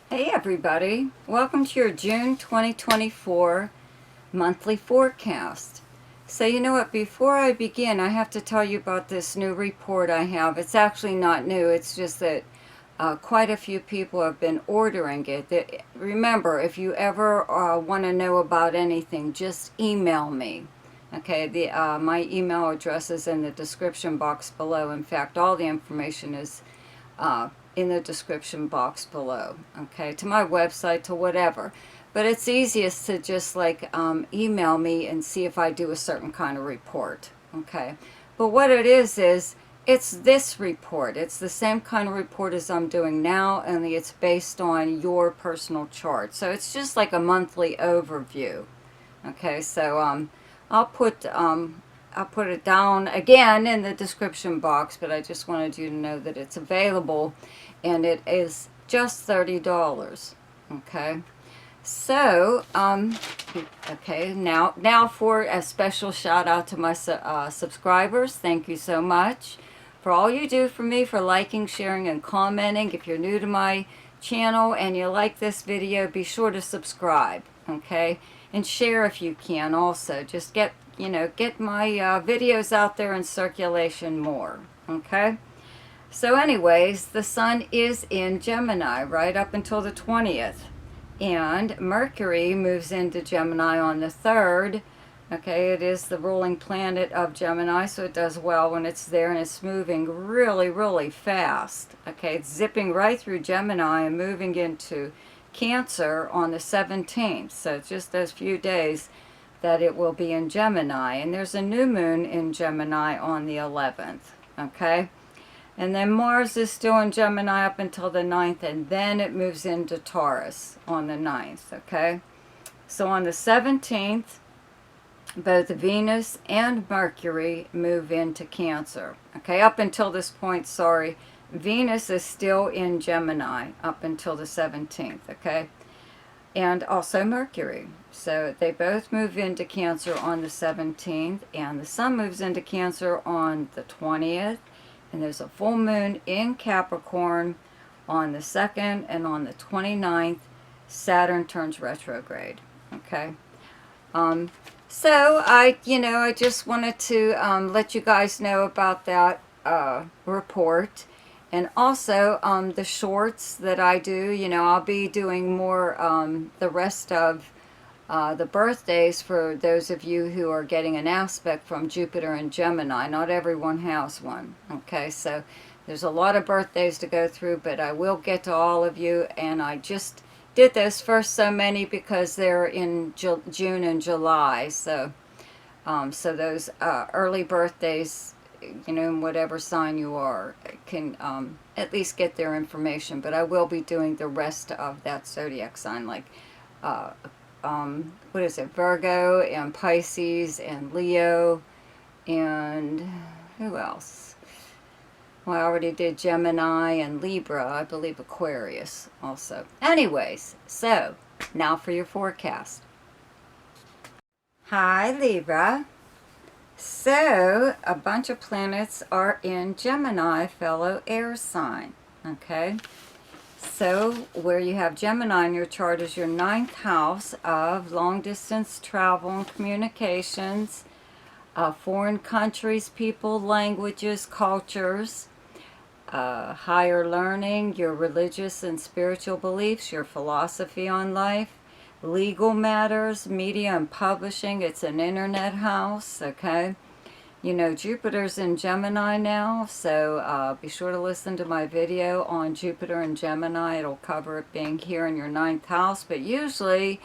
Hey everybody, welcome to your June 2024 monthly forecast. So you know what, before I begin, I have to tell you about this new report I have. It's actually not new, it's just that quite a few people have been ordering it. Remember, if you ever want to know about anything, just email me. Okay, my email address is in the description box below. In fact, all the information is in the description box below, okay, to my website, to whatever. But it's easiest to just like email me and see if I do a certain kind of report, okay. But what it is it's this report. It's the same kind of report as I'm doing now, only it's based on your personal chart. So it's just like a monthly overview, okay. So I'll put it down again in the description box, but I just wanted you to know that it's available, and it is just $30. Okay, so okay, now for a special shout out to my subscribers. Thank you so much for all you do for me, for liking, sharing, and commenting. If you're new to my channel and you like this video, be sure to subscribe. Okay, and share if you can. Also, just get my videos out there in circulation more. Okay. So anyways, the sun is in Gemini right up until the 20th. And Mercury moves into Gemini on the 3rd. Okay, it is the ruling planet of Gemini, so it does well when it's there, and it's moving really, really fast. Okay, it's zipping right through Gemini and moving into Cancer on the 17th. So just those few days that it will be in Gemini. And there's a new moon in Gemini on the 11th. Okay. And then Mars is still in Gemini up until the 9th, and then it moves into Taurus on the 9th, okay? So on the 17th, both Venus and Mercury move into Cancer, okay? Up until this point, sorry, Venus is still in Gemini up until the 17th, okay? And also Mercury. So they both move into Cancer on the 17th, and the Sun moves into Cancer on the 20th. And there's a full moon in Capricorn on the 2nd, and on the 29th, Saturn turns retrograde. Okay. So I just wanted to let you guys know about that report. And also the shorts that I do, I'll be doing more the rest of the birthdays for those of you who are getting an aspect from Jupiter and Gemini. Not everyone has one. Okay, so there's a lot of birthdays to go through, but I will get to all of you, and I just did those first so many because they're in June and July. So, so those early birthdays, in whatever sign you are, can at least get their information. But I will be doing the rest of that zodiac sign, like what is it, Virgo and Pisces and Leo, and who else? Well, I already did Gemini and Libra, I believe Aquarius also. Anyways, so now for your forecast. Hi Libra. So a bunch of planets are in Gemini, fellow air sign. Okay. So where you have Gemini in your chart is your 9th house of long-distance travel and communications, foreign countries, people, languages, cultures, higher learning, your religious and spiritual beliefs, your philosophy on life, legal matters, media and publishing. It's an internet house, okay? Jupiter's in Gemini now, so be sure to listen to my video on Jupiter and Gemini. It'll cover it being here in your 9th house, but usually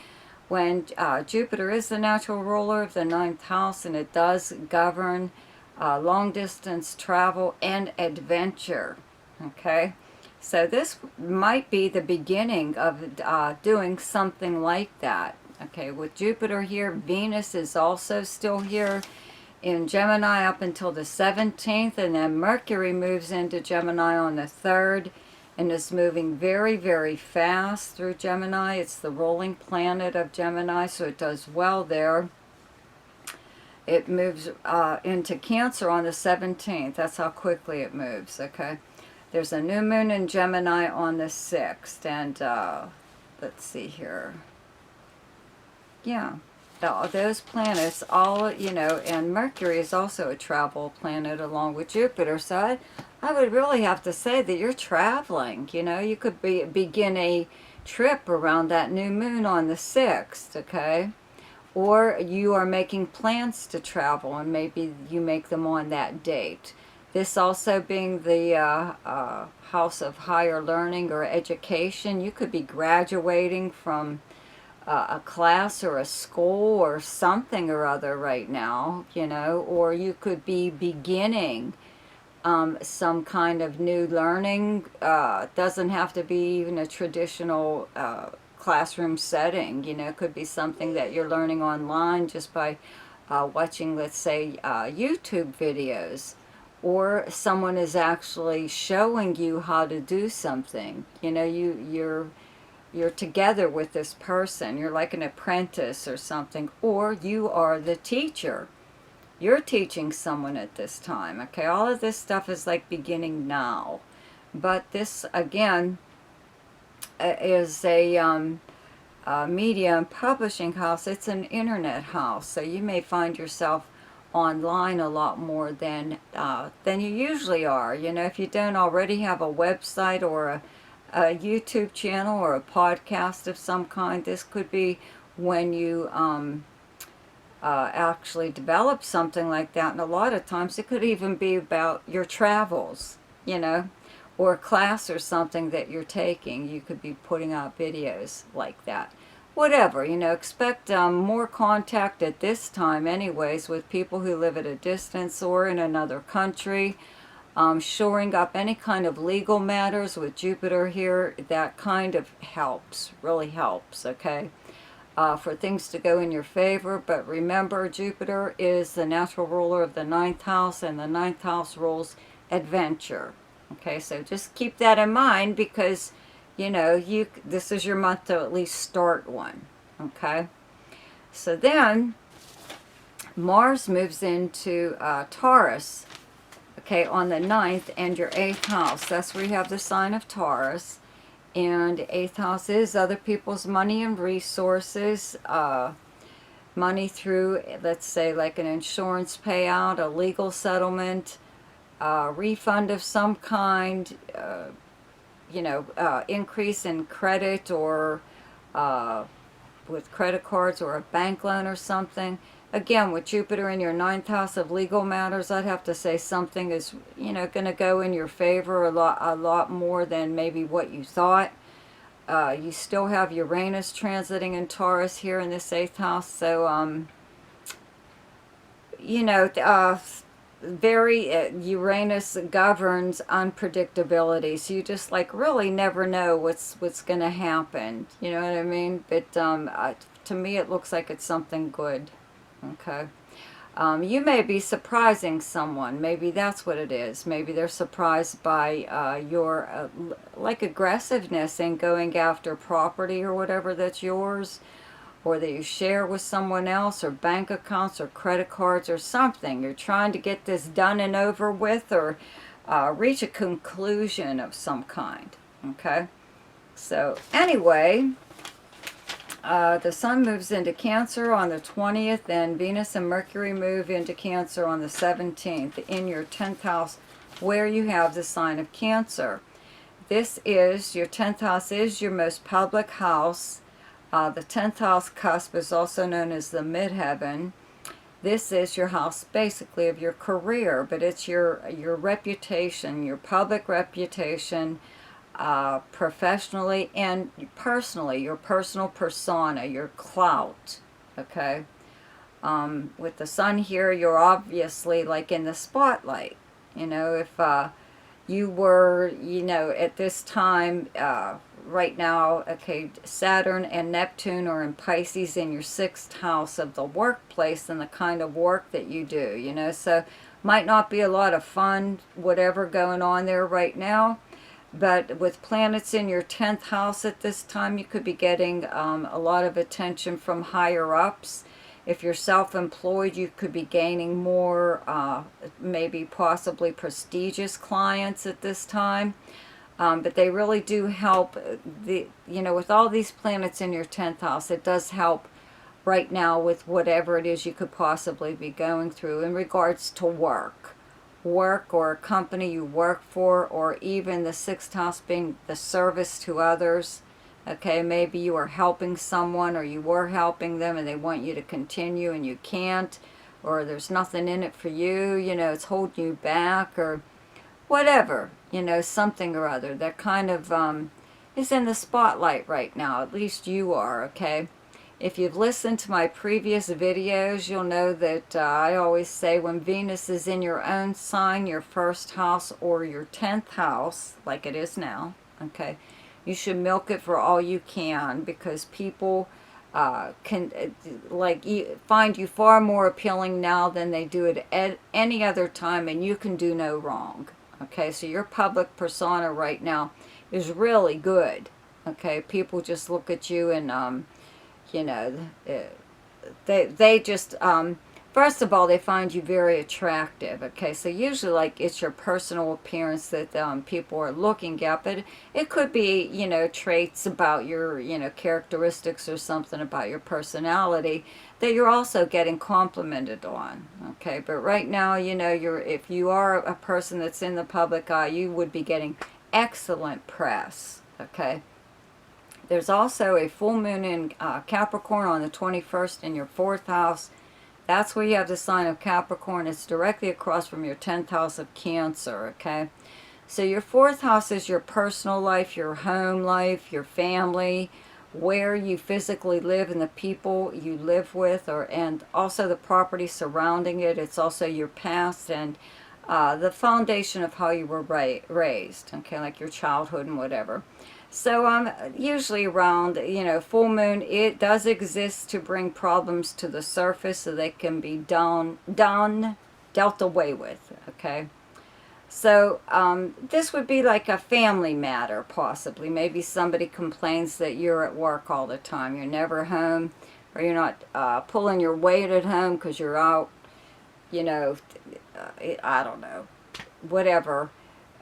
when Jupiter is the natural ruler of the 9th house, and it does govern long-distance travel and adventure, okay? So this might be the beginning of doing something like that, okay? With Jupiter here, Venus is also still here in Gemini up until the 17th, and then Mercury moves into Gemini on the 3rd and is moving very, very fast through Gemini. It's the ruling planet of Gemini, so it does well there. It moves into Cancer on the 17th. That's how quickly it moves, okay? There's a new moon in Gemini on the 6th, and let's see here. Yeah, those planets all, and Mercury is also a travel planet along with Jupiter. So I would really have to say that you're traveling. You could begin a trip around that new moon on the 6th, okay? Or you are making plans to travel, and maybe you make them on that date. This also being the house of higher learning or education. You could be graduating from a class or a school or something or other right now, or you could be beginning some kind of new learning. Doesn't have to be even a traditional classroom setting. It could be something that you're learning online just by watching, let's say, YouTube videos, or someone is actually showing you how to do something. You're together with this person. You're like an apprentice or something, or you are the teacher. You're teaching someone at this time, okay? All of this stuff is like beginning now. But this, again, is a media and publishing house. It's an internet house, so you may find yourself online a lot more than you usually are. If you don't already have a website or a YouTube channel or a podcast of some kind, this could be when you actually develop something like that. And a lot of times it could even be about your travels, or a class or something that you're taking. You could be putting out videos like that. Whatever, expect more contact at this time anyways with people who live at a distance or in another country. Shoring up any kind of legal matters with Jupiter here, that kind of helps, really helps, okay? For things to go in your favor. But remember, Jupiter is the natural ruler of the 9th house, and the 9th house rules adventure. Okay, so just keep that in mind, because, this is your month to at least start one, okay? So then, Mars moves into Taurus, okay, on the 9th, and your 8th house. That's where you have the sign of Taurus. And 8th house is other people's money and resources. Money through, let's say, like an insurance payout, a legal settlement, refund of some kind, increase in credit, or with credit cards, or a bank loan or something. Again, with Jupiter in your 9th house of legal matters, I'd have to say something is, going to go in your favor a lot more than maybe what you thought. You still have Uranus transiting in Taurus here in this 8th house, so, Uranus governs unpredictability, so you just really never know what's going to happen. You know what I mean? But to me, it looks like it's something good. Okay. You may be surprising someone. Maybe that's what it is. Maybe they're surprised by your aggressiveness in going after property or whatever that's yours, or that you share with someone else, or bank accounts or credit cards or something. You're trying to get this done and over with, or reach a conclusion of some kind. Okay. So anyway, the Sun moves into Cancer on the 20th, and Venus and Mercury move into Cancer on the 17th in your 10th house, where you have the sign of Cancer. This is, your 10th house is your most public house. The 10th house cusp is also known as the midheaven. This is your house basically of your career, but it's your reputation, your public reputation, professionally and personally, your personal persona, your clout, okay? With the Sun here, you're obviously like in the spotlight. If you were, at this time, right now, okay, Saturn and Neptune are in Pisces in your 6th house of the workplace and the kind of work that you do, so might not be a lot of fun, whatever going on there right now. But with planets in your 10th house at this time, you could be getting a lot of attention from higher ups. If you're self-employed, you could be gaining more, maybe possibly prestigious clients at this time. But they really do help. With all these planets in your 10th house, it does help right now with whatever it is you could possibly be going through in regards to work or a company you work for, or even the 6th house being the service to others. Okay, maybe you are helping someone, or you were helping them and they want you to continue and you can't, or there's nothing in it for you, it's holding you back, or whatever, something or other that kind of is in the spotlight right now. At least you are, okay? If you've listened to my previous videos, you'll know that I always say when Venus is in your own sign, your 1st house or your 10th house, like it is now, okay, you should milk it for all you can, because people can find you far more appealing now than they do at any other time, and you can do no wrong. Okay, so your public persona right now is really good. Okay, people just look at you and they just first of all, they find you very attractive. Okay, so usually it's your personal appearance that people are looking at, but it could be traits about your characteristics or something about your personality that you're also getting complimented on. Okay, but right now, if you are a person that's in the public eye, you would be getting excellent press. Okay. There's also a full moon in Capricorn on the 21st in your 4th house. That's where you have the sign of Capricorn. It's directly across from your 10th house of Cancer, okay? So your 4th house is your personal life, your home life, your family, where you physically live and the people you live with, and also the property surrounding it. It's also your past and the foundation of how you were raised, okay, like your childhood and whatever. So usually around, full moon, it does exist to bring problems to the surface so they can be dealt away with, okay? So this would be like a family matter, possibly. Maybe somebody complains that you're at work all the time. You're never home, or you're not pulling your weight at home because you're out, I don't know, whatever.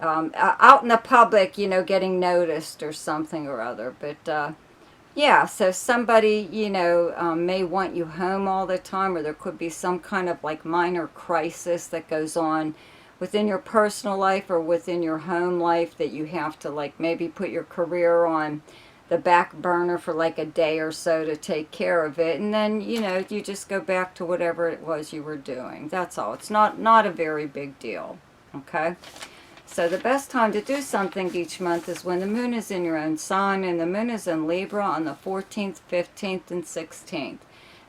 Out in the public, getting noticed or something or other. But yeah, so somebody, may want you home all the time, or there could be some kind of like minor crisis that goes on within your personal life or within your home life that you have to maybe put your career on the back burner for a day or so to take care of it, and then you just go back to whatever it was you were doing. That's all. It's not a very big deal. Okay. So the best time to do something each month is when the moon is in your own sign, and the moon is in Libra on the 14th, 15th, and 16th.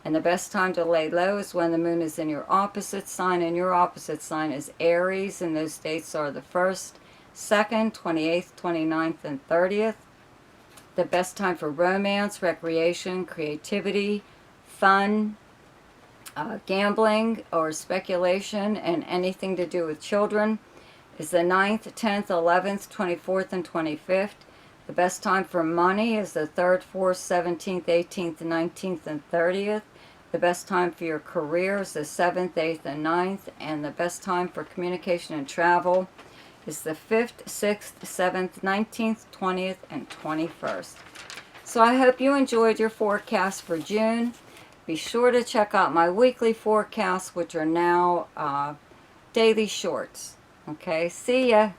And the best time to lay low is when the moon is in your opposite sign, and your opposite sign is Aries, and those dates are the 1st, 2nd, 28th, 29th, and 30th. The best time for romance, recreation, creativity, fun, gambling, or speculation, and anything to do with children is the 9th, 10th, 11th, 24th, and 25th. The best time for money is the 3rd, 4th, 17th, 18th, 19th, and 30th. The best time for your career is the 7th, 8th, and 9th. And the best time for communication and travel is the 5th, 6th, 7th, 19th, 20th, and 21st. So I hope you enjoyed your forecast for June. Be sure to check out my weekly forecasts, which are now daily shorts. Okay, see ya.